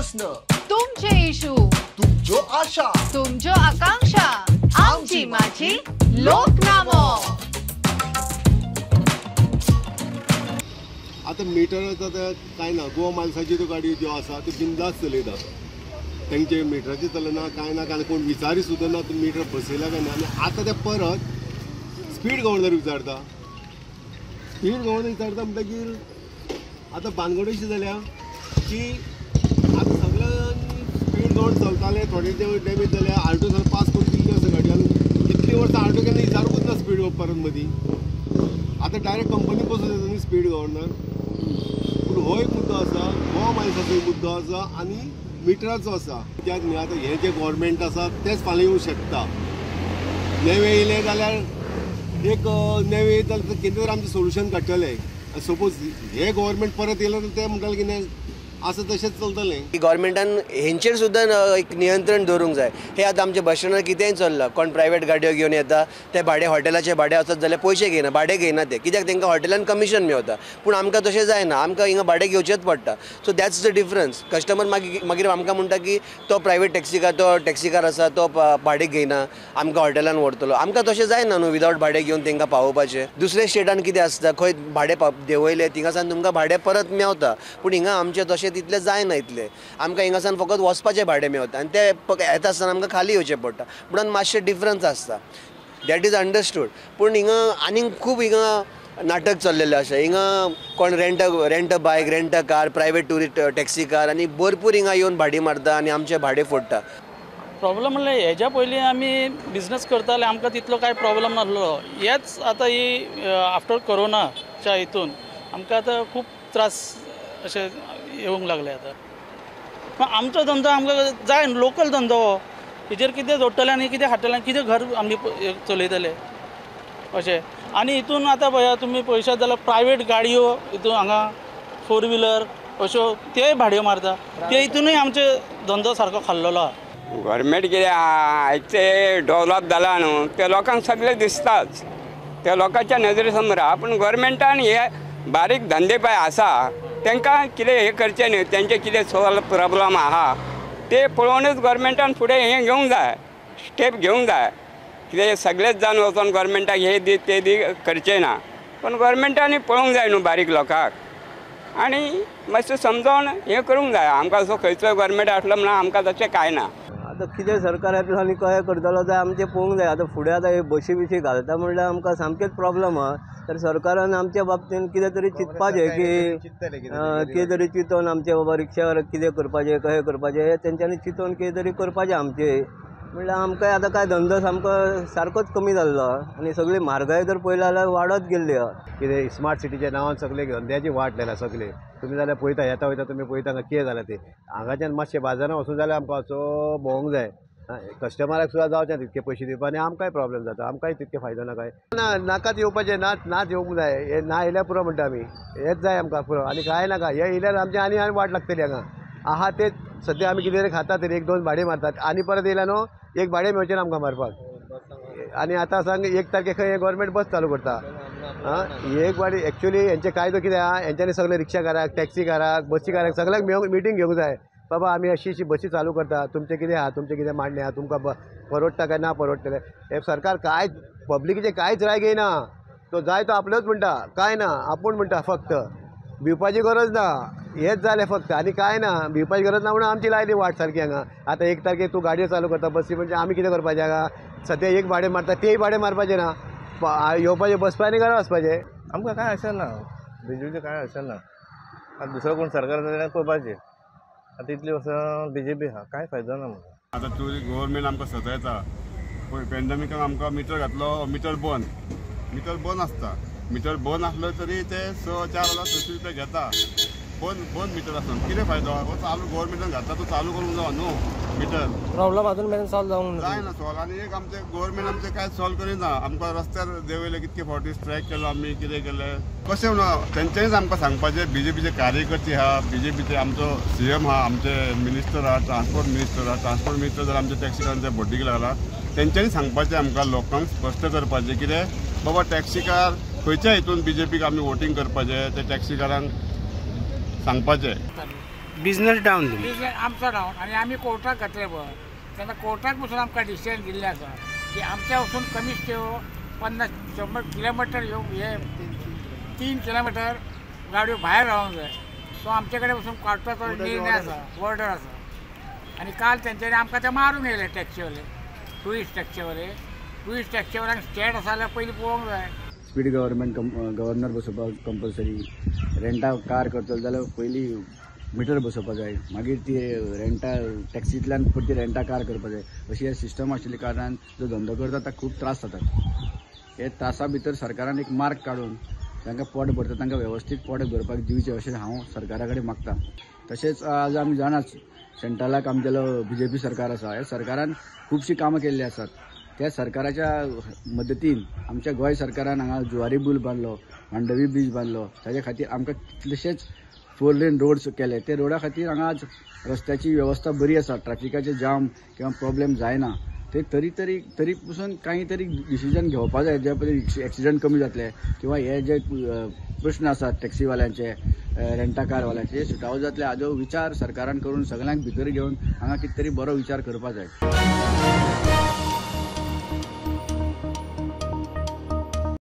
प्रश्न, तुमचे इशू, तुमच्यो आशा, तुमच्यो आकांक्षा, आमची माझी लोकनामो। आता मिटराचो काय ना, गोवा माणसाची त्यो गाडी ज्यो आसा त्यो बिंदास चलयता, तेंचे मिटराची चलना काय ना काय, कोण विचारी सुद्दां ना तूं मिटर बसयला काय ना। आनी आतां ते परत स्पीड गव्हर्नर विचारता, स्पीड गव्हर्नर विचारता म्हणटकीर आतां भानगड अशी जाल्या की आतां सगळ्यांनी स्पीड गव्हर्नर चलताले, थोडे जे डॅमेज जाले, आरटो सर पास करून दिल्ली आसा गाडी, आनी कितलीं वर्सां आरटो केन्ना विचारूंकच ना स्पीड परत मदीं। आतां डायरेक्ट कंपनी बसून येता न्ही स्पीड गव्हर्नर। पूण हो एक मुद्दो आसा, गोवा मायल्साचो एक मुद्दो आसा आनी मिटराचो आसा। कित्याक न्ही आतां हें जें गव्हर्मेंट आसा तेंच फाल्यां येवंक शकता। नेवें येयलें जाल्यार एक नेवें येत जाल्यार कितें तरी आमचें सोल्युशन काडटले। सपोज हे गव्हर्मेंट परत येयलो तर ते म्हणटाले कितें असं तशेंच चलतलें। गव्हर्मेंटान हेंचेर सुद्दां एक नियंत्रण दवरूंक जाय। हे आतां आमच्या बस स्टँडार कितेंय चल्लां, कोण प्रायवेट गाडयो घेवन येता, ते भाडे हॉटेलाचे भाडे आसत जाल्यार पयशे घेयना, भाडे घेयना ते, कित्याक तांकां हॉटेलान कमिशन मेळटा। पूण आमकां तशें जायना, आमकां हिंगा भाडे घेवचेच पडटा। So that's the difference. Customer मागीर आमकां म्हणटा की तो प्रायवेट टॅक्सीकार आसा तो भाडे घेयना, आमकां हॉटेलान व्हरतलो। आमकां तशें जायना न्हू, विदावट भाडे घेवन तांकां पावोवपाचें। दुसऱ्या स्टेटान कितें आसता, खंय भाडे देंवयले थिंगासान तुमकां भाडे परत मेवता, पूण हिंगा आमचें तशें तितलें जायना इतलें। आमकां हिंगासान फकत वचपाचें भाडें मेवता आनी ते येता आसतना आमकां खाली येवचें पडटा, म्हणून मातशें डिफरन्स आसता, दॅट इज अंडरस्टूड। पूण हिंगा आनीक खूब हिंगा नाटक चल्लेलें आसा। हिंगा कोण rent a bike, rent a car, private tourist taxi car, आनी भरपूर हिंगा येवन भाडी मारता आनी आमचे भाडे फोडटा। प्रॉब्लम म्हणल्यार हेज्या पयलीं आमी बिजनस करताले, आमकां तितलो कांय प्रॉब्लम नासलो। हेच आतां ही आफ्टर कोरोनाच्या हितून आमकां आतां खूब त्रास अशे येवंक लागले। आतां आमचो धंदो आमकां जाय, लोकल धंदो हो, हेजेर कितें जोडटले आनी कितें हाडटले, कितें घर आमी चलयतले अशें। आनी हितून आतां पळया तुमी पळयशात जाल्यार प्रायवेट गाडयो हितून हांगा 4 व्हिलर अश्यो तेय भाडयो मारता, ते हितूनय आमचो धंदो सारको खाल्लेलो आहा। गव्हर्मेंट कितें आयचे डेवलप जाला न्हू, ते लोकांक सगळें दिसताच, त्या लोकांच्या नजरे समोर आहा। पूण गव्हर्मेंटान हे बारीक धंदेपाय आसा तांकां कितें हे करचें न्ही, तेंचे कितें सॉल्व प्रॉब्लम आहा ते पळोवनूच गव्हर्मेंटान फुडें हें घेवंक जाय, स्टेप घेवंक जाय। कितें सगळेंच जावन वचोन गव्हर्मेंटाक हे दी ते दी करचें ना, पण गव्हर्मेंटांनी पळोवंक जाय न्हू बारीक लोकांक, आनी मातशें समजोवन हें करूंक जाय। आमकां असो खंयचोय गव्हर्मेंट आसलो म्हणून आमकां तशें कांय ना। आतां कितें सरकार येतलो आनी कशें करतलो तें आमचें पळोवंक जाय। आतां फुडें आतां हे बशी बिशी घालता म्हणल्यार आमकां सामकेंच प्रॉब्लम आहा। तर सरकारान आमच्या बाबतीन कितें तरी चिंतपाचें की कितें तरी चिंतून आमचे बाबा रिक्षावर कितें करपाचें, कशें करपाचें, हें तेंच्यांनी चिंतून कितें तरी करपाचें आमचें। म्हणल्यार आमकां आतां काय धंदो सामको सारकोच कमी जाल्लो आनी सगळी म्हारगाय जर पळयली जाल्यार वाडत गेल्ली आहा। कितें स्मार्ट सिटीच्या नांवान सगळे धंद्याची वाट लायला सगळे। तुमी जाल्यार पळयता, येता वयता तुमी पळयता कितें जालां तें। हांगाच्यान मातशें बाजारांत वचूं जाल्यार आमकां वचो भोंवूंक जाय, कस्टमराक सुद्दां जावचें तितके पयशे दिवपा, आनी आमकांय प्रॉब्लेम जाता, आमकांय तितके फायदो ना काय ना। नाकाच येवपाचें, नाच येवंक जाय, हे ना येयल्यार पुरो म्हणटा आमी, हेच जाय आमकां पुरो, आनी कांय नाका। हे येयल्यार आमचें आनी वाट लागतली हांगा। आहा तेच सद्या आमी कितें तरी खाता तरी 1-2 भाडे मारतात, आनी परत येयल्या न्हू एक भाडे मेळचें ना आमकां मारपाक। आनी आतां सांग 1 तारखेक हे गव्हर्मेंट बस चालू करता, एक भाडी एक्चुअली हेंचे कायदो कितें आहा, हेंच्यांनी सगळे रिक्षाकाराक, टॅक्सीकाराक, बसीकाराक सगळ्यांक मिटींग घेवंक जाय। बाबा आमी अशी बसी चालू करता, तुमचें कितें आहा, तुमचें कितें मांडणें आहा, तुमकां परवडटा काय ना परवडटलें। हे सरकार कांयच पब्लिकेचें कांयच राय घेयना, तो जाय तो आपलोच म्हणटा, काय ना आपूण म्हणटा, फक्त भिवपाची गरज ना, हेच जालें फक्त, आनी काय ना। भिवपाची गरज ना म्हणून आमची लायली वाट सारकी हांगा। आतां 1 तारखेक तूं गाडयो चालू करता बसी, म्हणजे आमी कितें करपाचें हांगा? सद्या एक भाडे मारता तेय भाडे मारपाचें ना, येवपाचें बसपाचें आनी घरा वचपाचें। आमकां कांय आसना, बीजेपीचें कांय आसना। आतां दुसरो कोण सरकार जाल्यार पळोवपाचें। आतां इतली वर्सां बीजेपी आहा, कांय फायदो ना म्हाका। आतां गव्हर्मेंट आमकां सतायता, पळय पॅन्डेमिकाक आमकां मिटर घातलो, मिटर बंद आसता। मिटर बंद आसलो तरी ते 4,600 रुपया घेता, बंद मिटर आसून कितें फायदो? चालू गव्हर्मेंटान घातला तो चालू करूंक जाय न्हू मिटर। प्रॉब्लम अजून मेरेन सॉल्व जावंक जायना सॉल्व, आनी एक आमचे गव्हर्मेंट आमचें कांय सॉल्व करिना। आमकां रस्त्यार देंवयले कितके फावटी स्ट्रायक केलो आमी, कितें केलें कशें म्हणून तेंच्यांनीच आमकां सांगपाचें। बीजेपीचे कार्यकर्ते आहा, बीजेपीचे आमचो CM आहा, आमचे मिनिस्टर आहा, ट्रान्सपोर्ट मिनिस्टर जर आमच्या टॅक्सीकारांचे बड्डीक लागला, तेंच्यांनी सांगपाचें आमकां, लोकांक स्पश्ट करपाचें कितें बाबा टॅक्सीकार खंयच्या हितून बीजेपीक आमी वोटींग करपाचें, ते टॅक्सीकारांक सांगपाचें। बिझनेस डावन बिझनेस आमचा डावन आणि आम्ही कोर्टाक घातले पळय तेन्ना कोर्टाक पसून आमकां डिसिजन दिल्लें आसा की आमच्या वचून कमीत त्यो 50-100 किलोमिटर हे 3 किलोमिटर गाडयो भायर रावंक जाय सो आमचे कडेन वचून कोर्टाचो निर्णय आसा ऑर्डर आसा आणि काल तेंच्यांनी आमकां ते मारूंक येयले टॅक्सीवाले टुरिस्ट टॅक्सीवाल्यांक स्टँड आसा जाल्यार पयलीं पळोवंक जाय स्पीड गव्हर्नर बसोवपाक कंपल्सरी रेंटा कार करतलो जाल्यार पयलीं मिटर बसोवपाक जाय मागीर ती रेंटा टॅक्सींतल्यान परती रेंटा कार करपाक जाय अशी हे सिस्टम आशिल्ल्या कारणान जो धंदो करता ताका खूब त्रास जातात हे त्रासा भितर सरकारान एक मार्ग काडून तांकां पोट भरता तांकां वेवस्थीत पोट भरपाक दिवचें अशें हांव सरकारा कडेन मागतां तशेंच आज आमी जाणाच सेंट्रलाक आमगेलो BJP सरकार आसा ह्या सरकारान खुबशीं कामां केल्लीं आसात त्या सरकाराच्या मदतीन आमच्या गोंय सरकारान हांगा जुवारी पूल बांदलो मांडवी ब्रीज बांदलो ताचे खातीर आमकां कितलेशेच 4 लेन रोड्स केले ते रोडा खातीर हांगा आज रस्त्याची वेवस्था बरी आसा ट्रॅफिकाचे जाम किंवा प्रॉब्लेम जायना ते तरी पसून काही तरी डिसिजन घेवपाक जाय जे पळय एक्सिडंट कमी जातले किंवा हे जे प्रश्न आसात टॅक्सीवाल्यांचे रेंटा कारवाल्यांचे हे सुटावो जातले हाजो विचार सरकारान करून सगळ्यांक भितर घेवन हांगा कितें तरी बरो विचार करपाक जाय.